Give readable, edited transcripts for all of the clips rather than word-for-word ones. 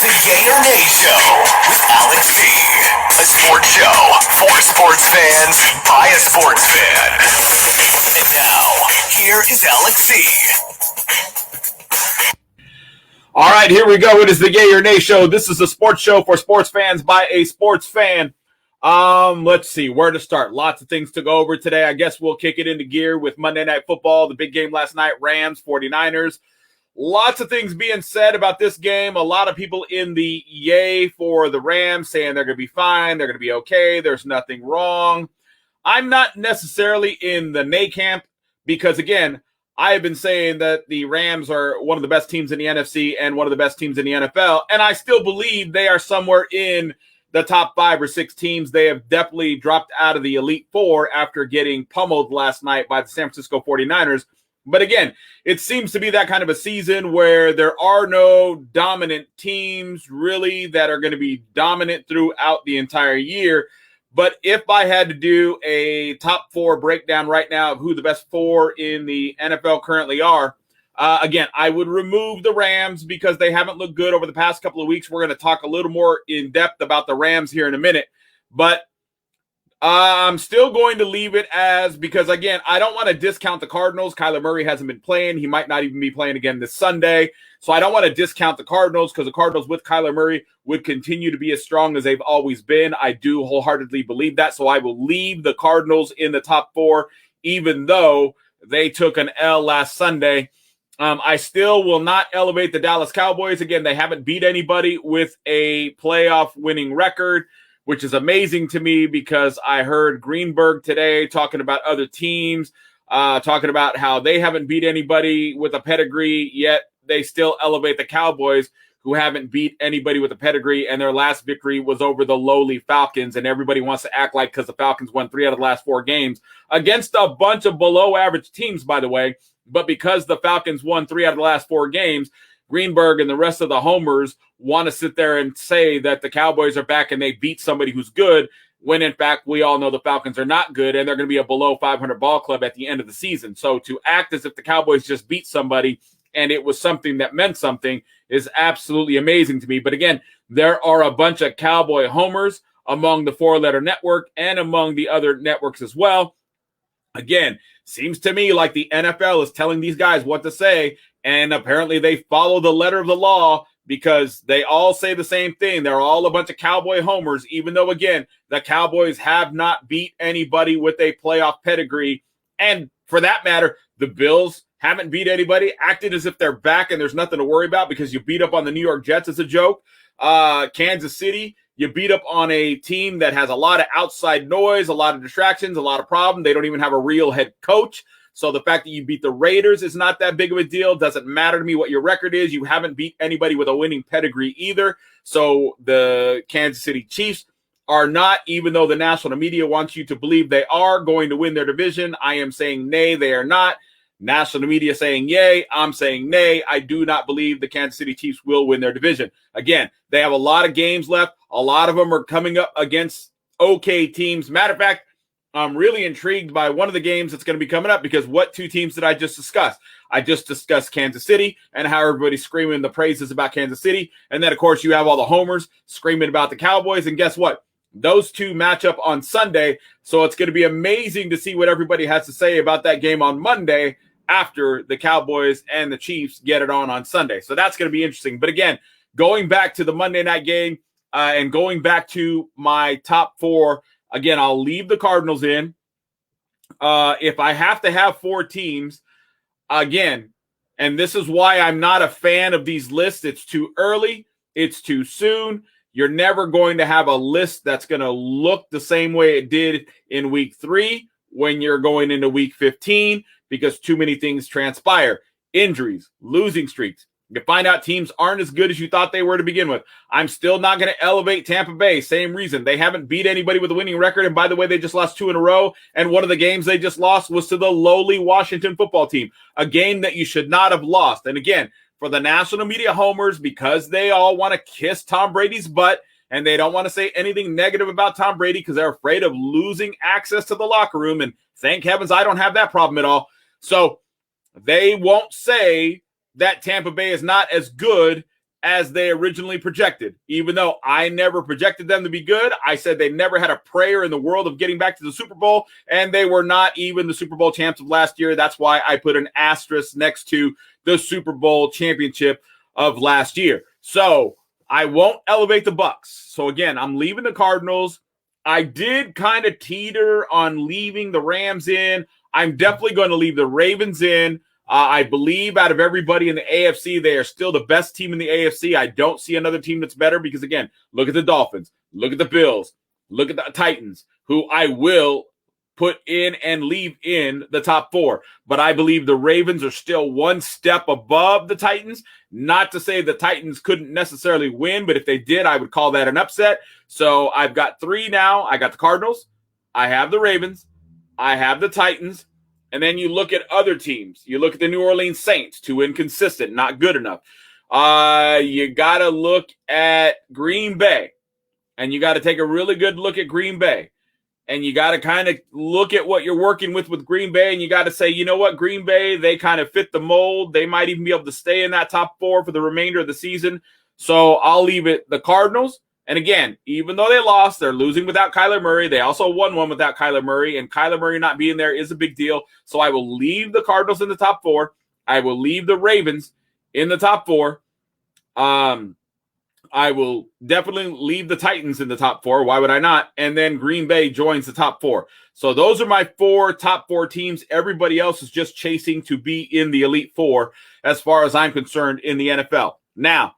The Yay or Nay Show with Alex C. A sports show for sports fans by a sports fan. And now, here is Alex C. All right, here we go. It is the Yay or Nay Show. This is a sports show for sports fans by a sports fan. Let's see where to start. Lots of things to go over today. I guess we'll kick it into gear with Monday Night Football, the big game last night, Rams, 49ers. Lots of things being said about this game. A lot of people in the yay for the Rams saying they're going to be fine, they're going to be okay, there's nothing wrong. I'm not necessarily in the nay camp because, again, I have been saying that the Rams are one of the best teams in the NFC and one of the best teams in the NFL, and I still believe they are somewhere in the top 5 or 6 teams. They have definitely dropped out of the Elite Four after getting pummeled last night by the San Francisco 49ers. But again, it seems to be that kind of a season where there are no dominant teams really that are going to be dominant throughout the entire year. But if I had to do a top 4 breakdown right now of who the best 4 in the NFL currently are, again, I would remove the Rams because they haven't looked good over the past couple of weeks. We're going to talk a little more in depth about the Rams here in a minute. But I'm still going to leave it as, because again, I don't want to discount the Cardinals. Kyler Murray hasn't been playing. He might not even be playing again this Sunday. So I don't want to discount the Cardinals because the Cardinals with Kyler Murray would continue to be as strong as they've always been. I do wholeheartedly believe that. So I will leave the Cardinals in the top 4, even though they took an L last Sunday. I still will not elevate the Dallas Cowboys. Again, they haven't beat anybody with a playoff winning record, which is amazing to me because I heard Greenberg today talking about other teams, talking about how they haven't beat anybody with a pedigree, yet they still elevate the Cowboys, who haven't beat anybody with a pedigree, and their last victory was over the lowly Falcons, and everybody wants to act like because the Falcons won 3 out of the last 4 games against a bunch of below-average teams, by the way, but because the Falcons won 3 out of the last 4 games, Greenberg and the rest of the homers want to sit there and say that the Cowboys are back and they beat somebody who's good, when in fact we all know the Falcons are not good and they're going to be a below 500 ball club at the end of the season. So to act as if the Cowboys just beat somebody and it was something that meant something is absolutely amazing to me. But again, there are a bunch of Cowboy homers among the 4-letter network and among the other networks as well. Again, seems to me like the NFL is telling these guys what to say, and apparently they follow the letter of the law because they all say the same thing. They're all a bunch of Cowboy homers, even though, again, the Cowboys have not beat anybody with a playoff pedigree. And for that matter, the Bills haven't beat anybody, acted as if they're back and there's nothing to worry about because you beat up on the New York Jets as a joke. Kansas City, you beat up on a team that has a lot of outside noise, a lot of distractions, a lot of problems. They don't even have a real head coach. So the fact that you beat the Raiders is not that big of a deal. Doesn't matter to me what your record is. You haven't beat anybody with a winning pedigree either. So the Kansas City Chiefs are not, even though the national media wants you to believe they are going to win their division. I am saying nay, they are not. National media saying yay, I'm saying nay. I do not believe the Kansas City Chiefs will win their division. Again, they have a lot of games left. A lot of them are coming up against okay teams. Matter of fact, I'm really intrigued by one of the games that's going to be coming up because what 2 teams did I just discuss? I just discussed Kansas City and how everybody's screaming the praises about Kansas City. And then, of course, you have all the homers screaming about the Cowboys. And guess what? Those 2 match up on Sunday. So it's going to be amazing to see what everybody has to say about that game on Monday after the Cowboys and the Chiefs get it on Sunday. So that's going to be interesting. But again, going back to the Monday night game and going back to my top 4, again, I'll leave the Cardinals in. If I have to have 4 teams, again, and this is why I'm not a fan of these lists. It's too early. It's too soon. You're never going to have a list that's going to look the same way it did in week 3 when you're going into week 15 because too many things transpire. Injuries, losing streaks. You find out teams aren't as good as you thought they were to begin with. I'm still not going to elevate Tampa Bay. Same reason. They haven't beat anybody with a winning record. And by the way, they just lost 2 in a row. And one of the games they just lost was to the lowly Washington football team, a game that you should not have lost. And again, for the national media homers, because they all want to kiss Tom Brady's butt and they don't want to say anything negative about Tom Brady because they're afraid of losing access to the locker room. And thank heavens I don't have that problem at all. So they won't say that Tampa Bay is not as good as they originally projected. Even though I never projected them to be good, I said they never had a prayer in the world of getting back to the Super Bowl, and they were not even the Super Bowl champs of last year. That's why I put an asterisk next to the Super Bowl championship of last year. So I won't elevate the Bucs. So again, I'm leaving the Cardinals. I did kind of teeter on leaving the Rams in. I'm definitely going to leave the Ravens in. I believe out of everybody in the AFC, they are still the best team in the AFC. I don't see another team that's better because, again, look at the Dolphins, look at the Bills, look at the Titans, who I will put in and leave in the top 4. But I believe the Ravens are still one step above the Titans. Not to say the Titans couldn't necessarily win, but if they did, I would call that an upset. So I've got 3 now. I got the Cardinals, I have the Ravens, I have the Titans. And then you look at other teams. You look at the New Orleans Saints, too inconsistent, not good enough. You got to look at Green Bay. And you got to take a really good look at Green Bay. And you got to kind of look at what you're working with Green Bay. And you got to say, you know what, Green Bay, they kind of fit the mold. They might even be able to stay in that top 4 for the remainder of the season. So I'll leave it the Cardinals. And again, even though they lost, they're losing without Kyler Murray. They also won one without Kyler Murray, and Kyler Murray not being there is a big deal. So I will leave the Cardinals in the top 4. I will leave the Ravens in the top 4. I will definitely leave the Titans in the top 4. Why would I not? And then Green Bay joins the top 4. So those are my top 4 teams. Everybody else is just chasing to be in the Elite 4 as far as I'm concerned in the NFL. Now,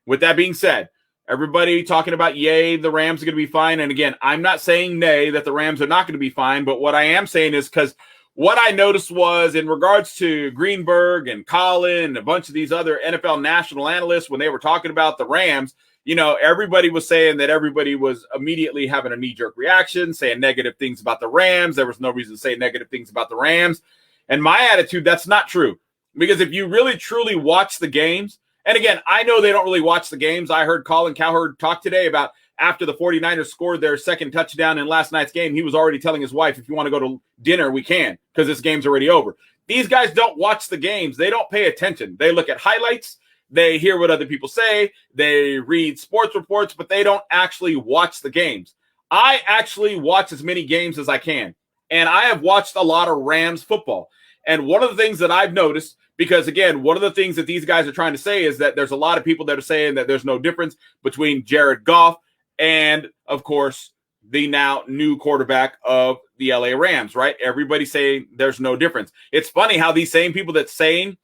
with that being said, everybody talking about, yay, the Rams are going to be fine. And again, I'm not saying nay, that the Rams are not going to be fine. But what I am saying is because what I noticed was in regards to Greenberg and Colin and a bunch of these other NFL national analysts, when they were talking about the Rams, you know, everybody was saying that everybody was immediately having a knee-jerk reaction, saying negative things about the Rams. There was no reason to say negative things about the Rams. And my attitude, that's not true. Because if you really, truly watch the games, and again, I know they don't really watch the games. I heard Colin Cowherd talk today about after the 49ers scored their second touchdown in last night's game, he was already telling his wife, if you want to go to dinner, we can, because this game's already over. These guys don't watch the games. They don't pay attention. They look at highlights. They hear what other people say. They read sports reports, but they don't actually watch the games. I actually watch as many games as I can, and I have watched a lot of Rams football. And one of the things that I've noticed, because, again, one of the things that these guys are trying to say is that there's a lot of people that are saying that there's no difference between Jared Goff and, of course, the now new quarterback of the LA Rams, right? Everybody's saying there's no difference. It's funny how these same people that's saying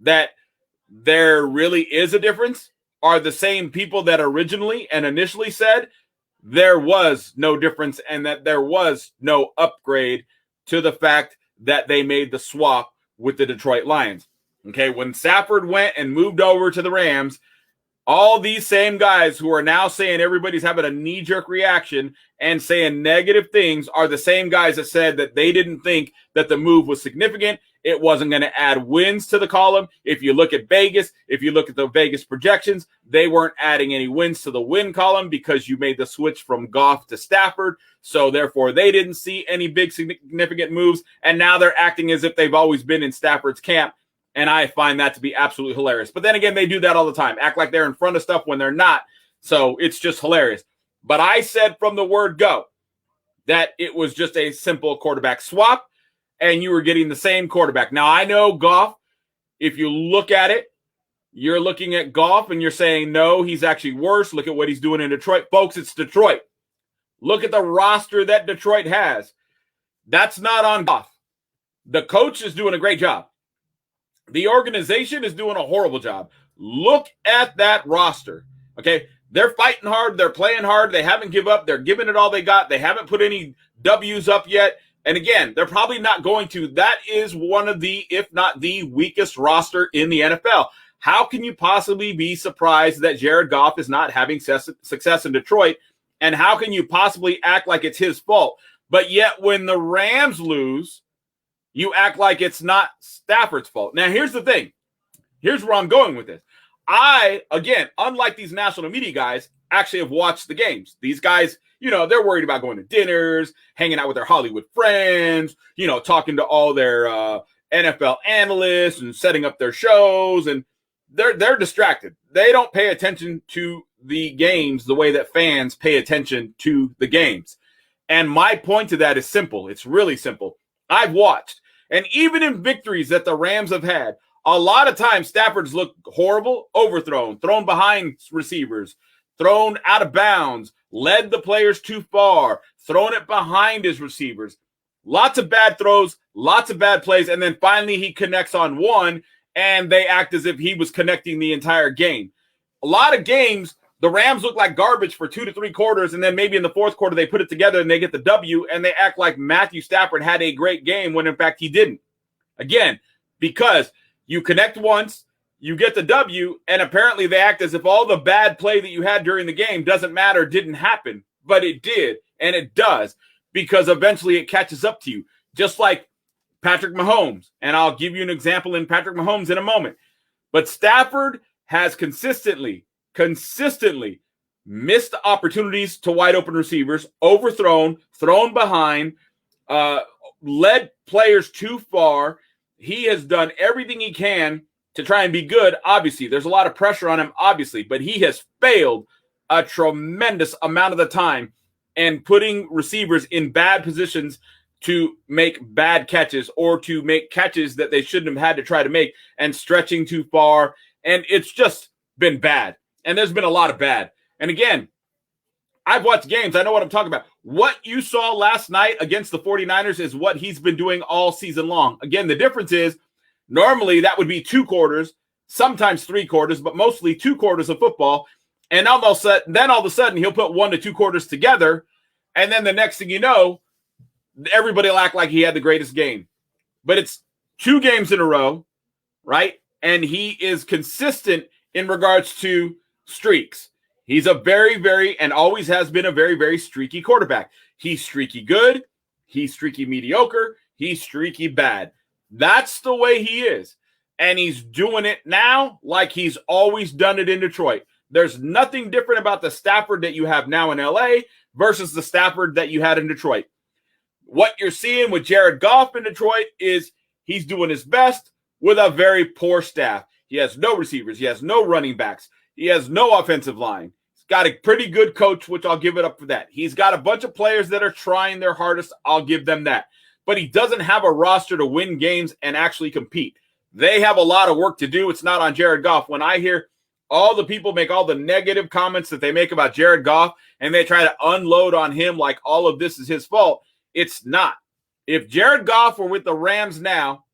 that there really is a difference are the same people that originally and initially said there was no difference and that there was no upgrade to the fact that they made the swap with the Detroit Lions. Okay, when Stafford went and moved over to the Rams, all these same guys who are now saying everybody's having a knee-jerk reaction and saying negative things are the same guys that said that they didn't think that the move was significant. It wasn't going to add wins to the column. If you look at Vegas, if you look at the Vegas projections, they weren't adding any wins to the win column because you made the switch from Goff to Stafford. So therefore, they didn't see any big significant moves. And now they're acting as if they've always been in Stafford's camp. And I find that to be absolutely hilarious. But then again, they do that all the time. Act like they're in front of stuff when they're not. So it's just hilarious. But I said from the word go that it was just a simple quarterback swap and you were getting the same quarterback. Now, I know Goff, if you look at it, you're looking at Goff and you're saying, no, he's actually worse. Look at what he's doing in Detroit. Folks, it's Detroit. Look at the roster that Detroit has. That's not on Goff. The coach is doing a great job. The organization is doing a horrible job. Look at that roster. Okay, they're fighting hard. They're playing hard. They haven't given up. They're giving it all they got. They haven't put any W's up yet. And again, they're probably not going to. That is one of the, if not the weakest roster in the NFL. How can you possibly be surprised that Jared Goff is not having success in Detroit? And how can you possibly act like it's his fault? But yet when the Rams lose, you act like it's not Stafford's fault. Now, here's the thing. Here's where I'm going with this. I, again, unlike these national media guys, actually have watched the games. These guys, you know, they're worried about going to dinners, hanging out with their Hollywood friends, you know, talking to all their NFL analysts and setting up their shows. And they're distracted. They don't pay attention to the games the way that fans pay attention to the games. And my point to that is simple. It's really simple. I've watched, and even in victories that the Rams have had, a lot of times Stafford's looked horrible, overthrown, thrown behind receivers, thrown out of bounds, led the players too far, thrown it behind his receivers. Lots of bad throws, lots of bad plays, and then finally he connects on one, and they act as if he was connecting the entire game. A lot of games, the Rams look like garbage for 2 to 3 quarters, and then maybe in the fourth quarter they put it together and they get the W, and they act like Matthew Stafford had a great game when in fact he didn't. Again, because you connect once, you get the W, and apparently they act as if all the bad play that you had during the game doesn't matter, didn't happen, but it did, and it does, because eventually it catches up to you. Just like Patrick Mahomes, and I'll give you an example in Patrick Mahomes in a moment. But Stafford has consistently missed opportunities to wide open receivers, overthrown, thrown behind, led players too far. He has done everything he can to try and be good. Obviously, there's a lot of pressure on him, obviously, but he has failed a tremendous amount of the time and putting receivers in bad positions to make bad catches or to make catches that they shouldn't have had to try to make and stretching too far. And it's just been bad. And there's been a lot of bad. And again, I've watched games. I know what I'm talking about. What you saw last night against the 49ers is what he's been doing all season long. Again, the difference is normally that would be 2 quarters, sometimes 3 quarters, but mostly 2 quarters of football. And then all of a sudden he'll put 1 to 2 quarters together. And then the next thing you know, everybody will act like he had the greatest game. But it's 2 games in a row, right? And he is consistent in regards to streaks. He's a very, very, and always has been a very, very streaky quarterback. He's streaky good. He's streaky mediocre. He's streaky bad. That's the way he is. And he's doing it now like he's always done it in Detroit. There's nothing different about the Stafford that you have now in LA versus the Stafford that you had in Detroit. What you're seeing with Jared Goff in Detroit is he's doing his best with a very poor staff. He has no receivers. He has no running backs. He has no offensive line. He's got a pretty good coach, which I'll give it up for that. He's got a bunch of players that are trying their hardest. I'll give them that. But he doesn't have a roster to win games and actually compete. They have a lot of work to do. It's not on Jared Goff. When I hear all the people make all the negative comments that they make about Jared Goff and they try to unload on him like all of this is his fault, it's not. If Jared Goff were with the Rams now,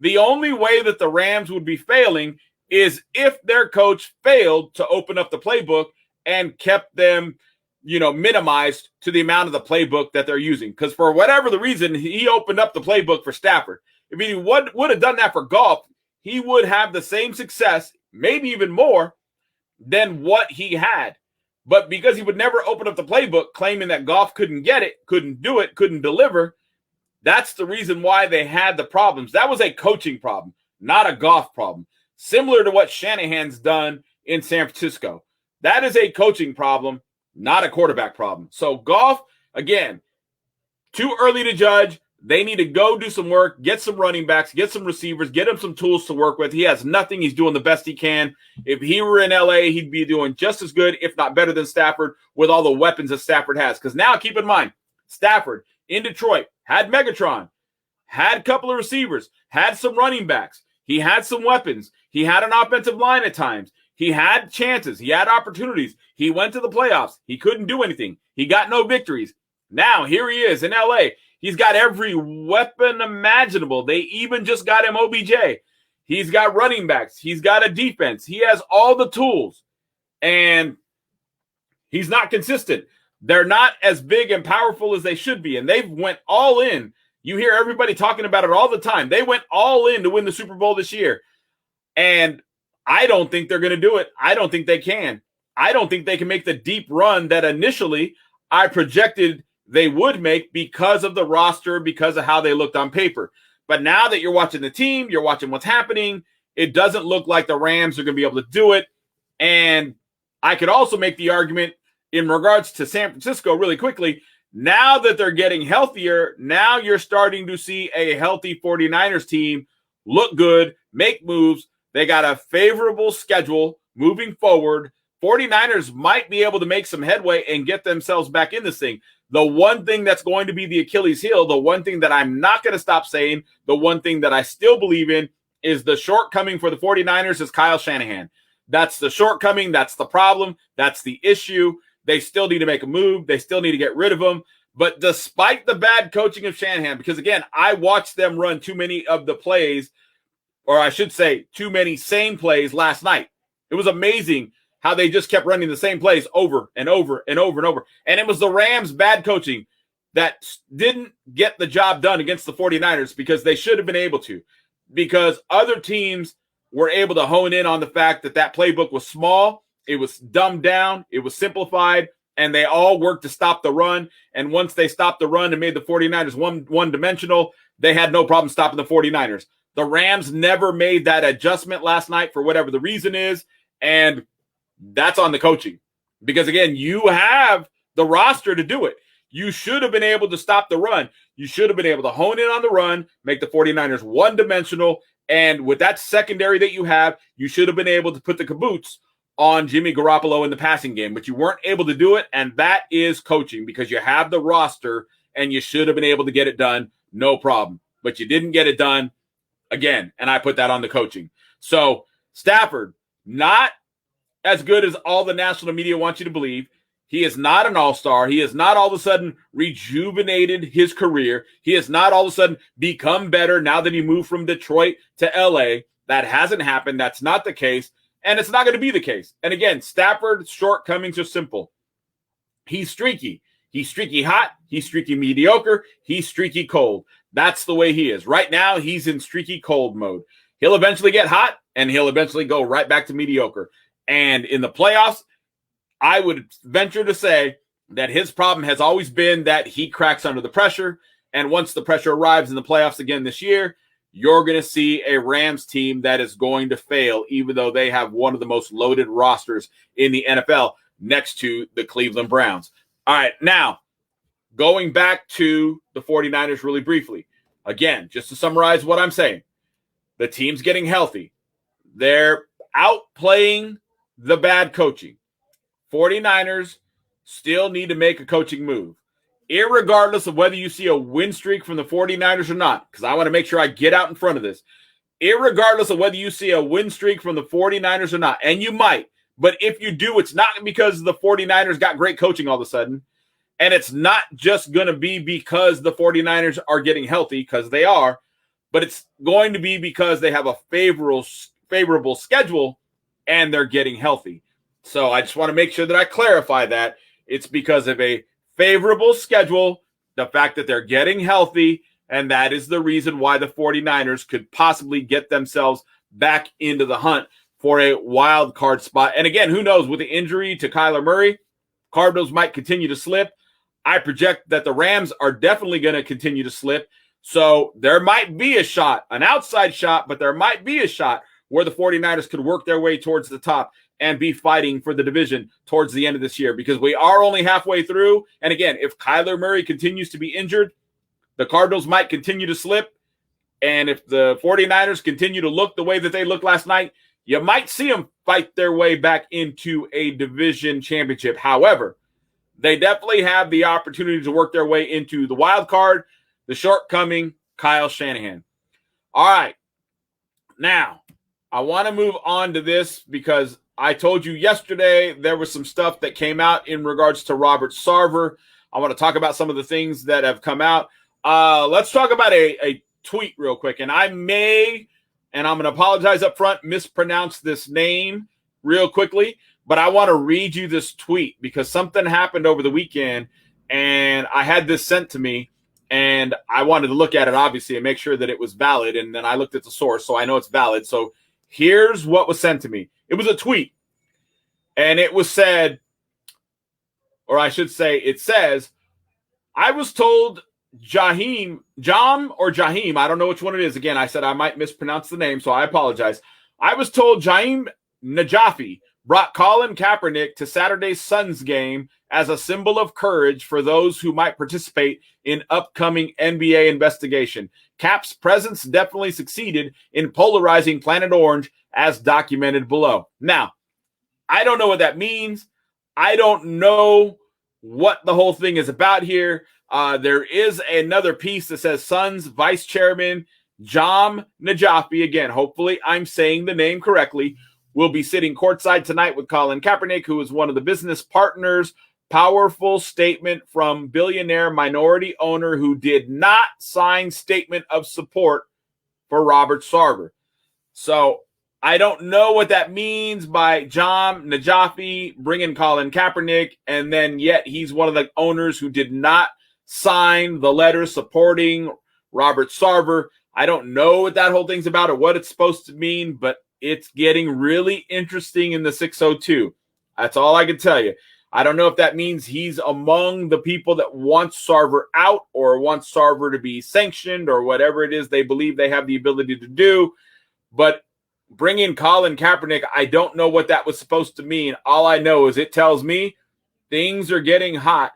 the only way that the Rams would be failing is if their coach failed to open up the playbook and kept them, minimized to the amount of the playbook that they're using. Because for whatever the reason, he opened up the playbook for Stafford. If he would have done that for Goff, he would have the same success, maybe even more, than what he had. But because he would never open up the playbook, claiming that Goff couldn't get it, couldn't do it, couldn't deliver, that's the reason why they had the problems. That was a coaching problem, not a Goff problem. Similar to what Shanahan's done in San Francisco. That is a coaching problem, not a quarterback problem. So Goff, again, too early to judge. They need to go do some work, get some running backs, get some receivers, get him some tools to work with. He has nothing. He's doing the best he can. If he were in LA, he'd be doing just as good, if not better than Stafford, with all the weapons that Stafford has. Because now, keep in mind, Stafford in Detroit had Megatron, had a couple of receivers, had some running backs. He had some weapons. He had an offensive line at times. He had chances. He had opportunities. He went to the playoffs. He couldn't do anything. He got no victories. Now, here he is in LA. He's got every weapon imaginable. They even just got him OBJ. He's got running backs. He's got a defense. He has all the tools. And he's not consistent. They're not as big and powerful as they should be. And they've went all in. You hear everybody talking about it all the time. They went all in to win the Super Bowl this year. And I don't think they're going to do it. I don't think they can. I don't think they can make the deep run that initially I projected they would make because of the roster, because of how they looked on paper. But now that you're watching the team, you're watching what's happening, it doesn't look like the Rams are going to be able to do it. And I could also make the argument in regards to San Francisco really quickly. Now that they're getting healthier, now you're starting to see a healthy 49ers team look good, make moves. They got a favorable schedule moving forward. 49ers might be able to make some headway and get themselves back in this thing. The one thing that's going to be the Achilles heel, the one thing that I'm not going to stop saying, the one thing that I still believe in is the shortcoming for the 49ers is Kyle Shanahan. That's the shortcoming. That's the problem. That's the issue. They still need to make a move. They still need to get rid of him. But despite the bad coaching of Shanahan, because again, I watched them run too many of the plays, or I should say too many same plays last night. It was amazing how they just kept running the same plays over and over and over and over. And it was the Rams' bad coaching that didn't get the job done against the 49ers because they should have been able to. Because other teams were able to hone in on the fact that that playbook was small, it was dumbed down, it was simplified, and they all worked to stop the run. And once they stopped the run and made the 49ers one-dimensional, they had no problem stopping the 49ers. The Rams never made that adjustment last night for whatever the reason is, and that's on the coaching. Because, again, you have the roster to do it. You should have been able to stop the run. You should have been able to hone in on the run, make the 49ers one-dimensional, and with that secondary that you have, you should have been able to put the caboose on Jimmy Garoppolo in the passing game. But you weren't able to do it, and that is coaching because you have the roster, and you should have been able to get it done, no problem. But you didn't get it done, again, and I put that on the coaching. So Stafford, not as good as all the national media wants you to believe. He is not an all-star. He has not all of a sudden rejuvenated his career. He has not all of a sudden become better now that he moved from Detroit to LA. That hasn't happened. That's not the case. And it's not going to be the case. And again, Stafford's shortcomings are simple. He's streaky. He's streaky hot. He's streaky mediocre. He's streaky cold. That's the way he is. Right now, he's in streaky cold mode. He'll eventually get hot, and he'll eventually go right back to mediocre. And in the playoffs, I would venture to say that his problem has always been that he cracks under the pressure. And once the pressure arrives in the playoffs again this year, you're going to see a Rams team that is going to fail, even though they have one of the most loaded rosters in the NFL next to the Cleveland Browns. All right, now, going back to the 49ers really briefly. Again, just to summarize what I'm saying, the team's getting healthy. They're outplaying the bad coaching. 49ers still need to make a coaching move, irregardless of whether you see a win streak from the 49ers or not, because I want to make sure I get out in front of this. Irregardless of whether you see a win streak from the 49ers or not, and you might, but if you do, it's not because the 49ers got great coaching all of a sudden, and it's not just going to be because the 49ers are getting healthy, because they are, but it's going to be because they have a favorable schedule and they're getting healthy. So I just want to make sure that I clarify that. It's because of a favorable schedule, the fact that they're getting healthy, and that is the reason why the 49ers could possibly get themselves back into the hunt for a wild card spot. And again, who knows, with the injury to Kyler Murray, Cardinals might continue to slip. I project that the Rams are definitely going to continue to slip. So there might be a shot, an outside shot, but there might be a shot where the 49ers could work their way towards the top and be fighting for the division towards the end of this year, because we are only halfway through. And again, if Kyler Murray continues to be injured, the Cardinals might continue to slip. And if the 49ers continue to look the way that they looked last night, you might see them fight their way back into a division championship. However, they definitely have the opportunity to work their way into the wild card. The shortcoming, Kyle Shanahan. All right. Now, I want to move on to this because I told you yesterday there was some stuff that came out in regards to Robert Sarver. I want to talk about some of the things that have come out. Let's talk about a tweet real quick. And I may, and I'm going to apologize up front, mispronounce this name real quickly. But I want to read you this tweet because something happened over the weekend, and I had this sent to me, and I wanted to look at it, obviously, and make sure that it was valid. And then I looked at the source, so I know it's valid. So here's what was sent to me. It was a tweet, and it was said, or I should say, it says, I was told Jam or Jaheim, I don't know which one it is. Again, I said I might mispronounce the name, so I apologize. I was told Jaheim Najafi brought Colin Kaepernick to Saturday's Suns game as a symbol of courage for those who might participate in upcoming NBA investigation. Cap's presence definitely succeeded in polarizing Planet Orange, as documented below. Now, I don't know what that means. I don't know what the whole thing is about here. There is another piece that says Suns Vice Chairman Jahm Najafi, again, hopefully I'm saying the name correctly, will be sitting courtside tonight with Colin Kaepernick, who is one of the business partners. Powerful statement from billionaire minority owner who did not sign statement of support for Robert Sarver. So I don't know what that means by Jahm Najafi bringing Colin Kaepernick, and then yet he's one of the owners who did not sign the letter supporting Robert Sarver. I don't know what that whole thing's about or what it's supposed to mean, but it's getting really interesting in the 602. That's all I can tell you. I don't know if that means he's among the people that want Sarver out or wants Sarver to be sanctioned or whatever it is they believe they have the ability to do. But bringing Colin Kaepernick, I don't know what that was supposed to mean. All I know is it tells me things are getting hot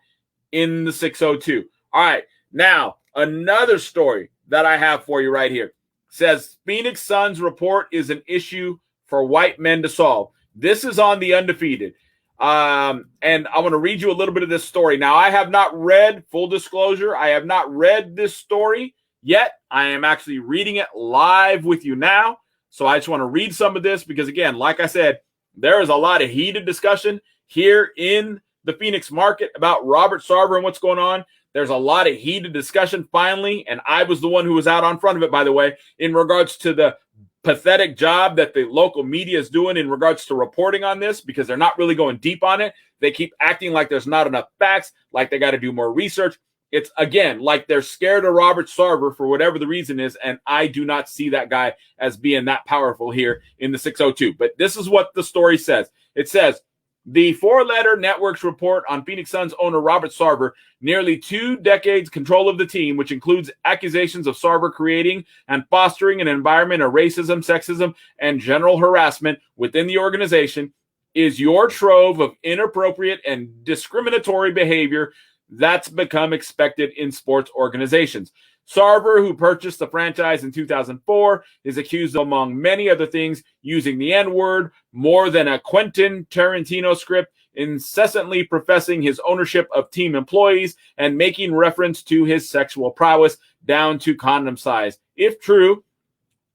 in the 602. All right, now another story that I have for you right here says Phoenix Suns report is an issue for white men to solve. This is on The Undefeated. And I want to read you a little bit of this story. Now, I have not read, full disclosure, I have not read this story yet. I am actually reading it live with you now. So I just want to read some of this because, again, like I said, there is a lot of heated discussion here in the Phoenix market about Robert Sarver and what's going on. There's a lot of heated discussion finally, and I was the one who was out on front of it, by the way, in regards to the pathetic job that the local media is doing in regards to reporting on this because they're not really going deep on it. They keep acting like there's not enough facts, like they got to do more research. It's, again, like they're scared of Robert Sarver for whatever the reason is, and I do not see that guy as being that powerful here in the 602. But this is what the story says. It says, the four-letter network's report on Phoenix Suns owner Robert Sarver, nearly 2 decades control of the team, which includes accusations of Sarver creating and fostering an environment of racism, sexism, and general harassment within the organization, is your trove of inappropriate and discriminatory behavior that's become expected in sports organizations. Sarver, who purchased the franchise in 2004, is accused, among many other things, using the N-word more than a Quentin Tarantino script, incessantly professing his ownership of team employees, and making reference to his sexual prowess down to condom size. If true,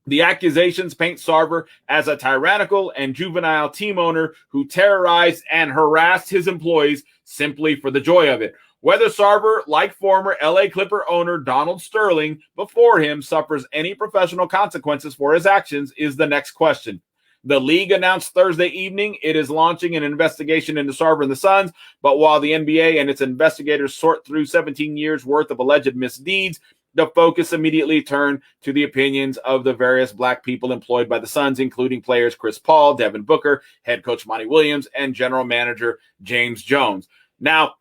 the accusations paint Sarver as a tyrannical and juvenile team owner who terrorized and harassed his employees simply for the joy of it. Whether Sarver, like former LA Clipper owner Donald Sterling before him, suffers any professional consequences for his actions is the next question. The league announced Thursday evening it is launching an investigation into Sarver and the Suns, but while the NBA and its investigators sort through 17 years worth of alleged misdeeds, the focus immediately turned to the opinions of the various black people employed by the Suns, including players Chris Paul, Devin Booker, head coach Monty Williams, and general manager James Jones. Now,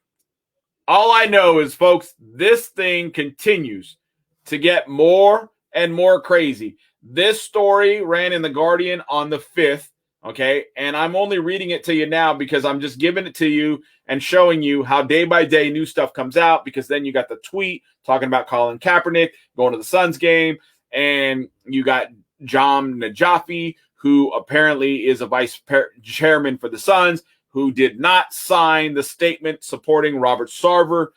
all I know is, folks, this thing continues to get more and more crazy. This story ran in The Guardian on the 5th, okay? And I'm only reading it to you now because I'm just giving it to you and showing you how day by day new stuff comes out, because then you got the tweet talking about Colin Kaepernick going to the Suns game, and you got Jahm Najafi, who apparently is a vice chairman for the Suns, who did not sign the statement supporting Robert Sarver.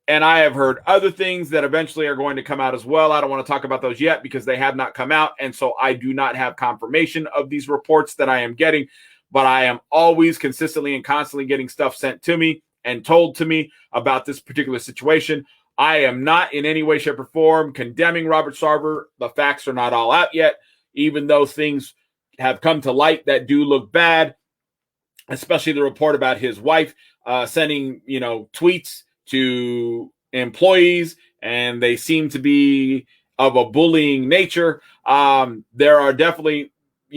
And I have heard other things that eventually are going to come out as well. I don't want to talk about those yet because they have not come out. And so I do not have confirmation of these reports that I am getting, but I am always consistently and constantly getting stuff sent to me and told to me about this particular situation. I am not in any way, shape, or form condemning Robert Sarver. The facts are not all out yet, even though things have come to light that do look bad, especially the report about his wife sending, tweets to employees, and they seem to be of a bullying nature. There are definitely,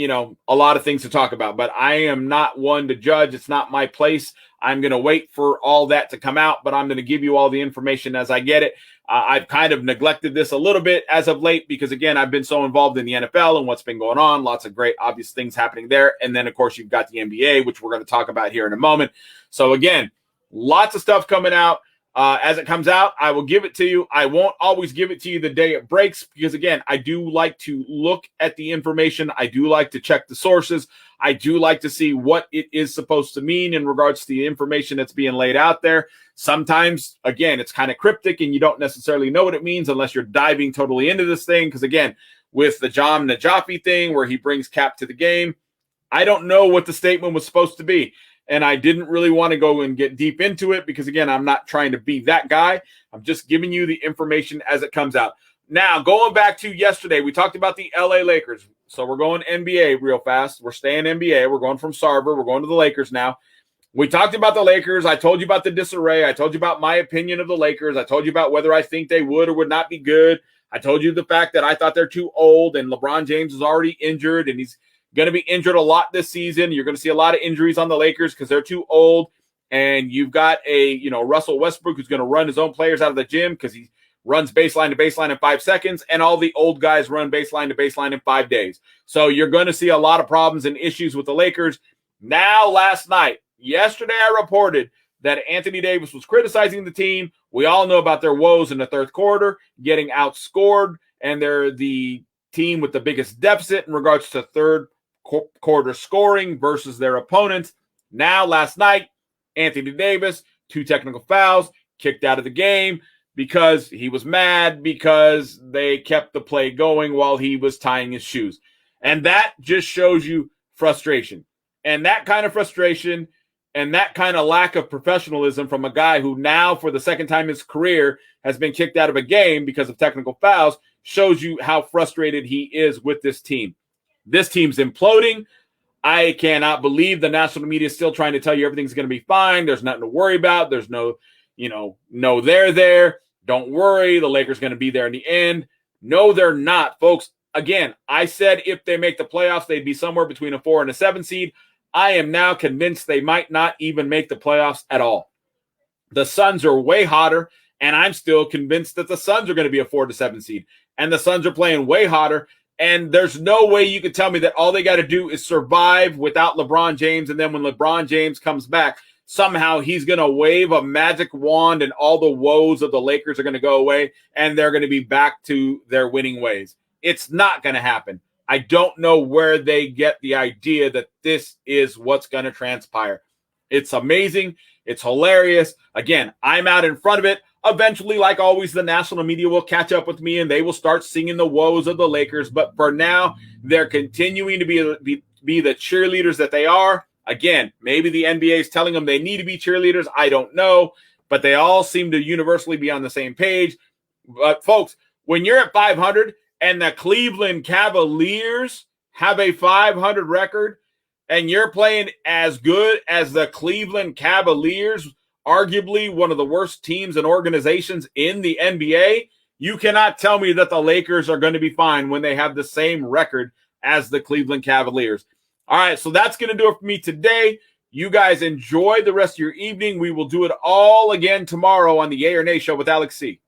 a lot of things to talk about, but I am not one to judge. It's not my place. I'm going to wait for all that to come out, but I'm going to give you all the information as I get it. I've kind of neglected this a little bit as of late because, again, I've been so involved in the NFL and what's been going on. Lots of great, obvious things happening there. And then, of course, you've got the NBA, which we're going to talk about here in a moment. So, again, lots of stuff coming out. As it comes out, I will give it to you. I won't always give it to you the day it breaks because, again, I do like to look at the information. I do like to check the sources. I do like to see what it is supposed to mean in regards to the information that's being laid out there. Sometimes, again, it's kind of cryptic and you don't necessarily know what it means unless you're diving totally into this thing. Because, again, with the Jahm Najafi thing where he brings Cap to the game, I don't know what the statement was supposed to be. And I didn't really want to go and get deep into it because, again, I'm not trying to be that guy. I'm just giving you the information as it comes out. Now, going back to yesterday, we talked about the LA Lakers. So we're going NBA real fast. We're staying NBA. We're going from Sarver. We're going to the Lakers now. We talked about the Lakers. I told you about the disarray. I told you about my opinion of the Lakers. I told you about whether I think they would or would not be good. I told you the fact that I thought they're too old and LeBron James is already injured and he's going to be injured a lot this season. You're going to see a lot of injuries on the Lakers because they're too old. And you've got Russell Westbrook who's going to run his own players out of the gym because he runs baseline to baseline in 5 seconds. And all the old guys run baseline to baseline in 5 days. So you're going to see a lot of problems and issues with the Lakers. Now, yesterday I reported that Anthony Davis was criticizing the team. We all know about their woes in the third quarter, getting outscored. And they're the team with the biggest deficit in regards to third quarter scoring versus their opponents. Now, last night, Anthony Davis, 2 technical fouls, kicked out of the game because he was mad because they kept the play going while he was tying his shoes. And that just shows you frustration. And that kind of frustration and that kind of lack of professionalism from a guy who now, for the second time in his career, has been kicked out of a game because of technical fouls shows you how frustrated he is with this team. This team's imploding. I cannot believe the national media is still trying to tell you everything's going to be fine. There's nothing to worry about. There's no they're there. Don't worry. The Lakers are going to be there in the end. No, they're not, folks. Again, I said if they make the playoffs, they'd be somewhere between a 4 and a 7 seed. I am now convinced they might not even make the playoffs at all. The Suns are way hotter, and I'm still convinced that the Suns are going to be a 4 to 7 seed. And the Suns are playing way hotter. And there's no way you could tell me that all they got to do is survive without LeBron James. And then when LeBron James comes back, somehow he's going to wave a magic wand and all the woes of the Lakers are going to go away and they're going to be back to their winning ways. It's not going to happen. I don't know where they get the idea that this is what's going to transpire. It's amazing. It's hilarious. Again, I'm out in front of it. Eventually, like always, the national media will catch up with me and they will start singing the woes of the Lakers. But for now, they're continuing to be the cheerleaders that they are. Again, maybe the NBA is telling them they need to be cheerleaders. I don't know. But they all seem to universally be on the same page. But, folks, when you're at 500 and the Cleveland Cavaliers have a 500 record and you're playing as good as the Cleveland Cavaliers, arguably one of the worst teams and organizations in the NBA, you cannot tell me that the Lakers are going to be fine when they have the same record as the Cleveland Cavaliers. All right, so that's going to do it for me today. You guys enjoy the rest of your evening. We will do it all again tomorrow on the Yay or Nay Show with Alex C.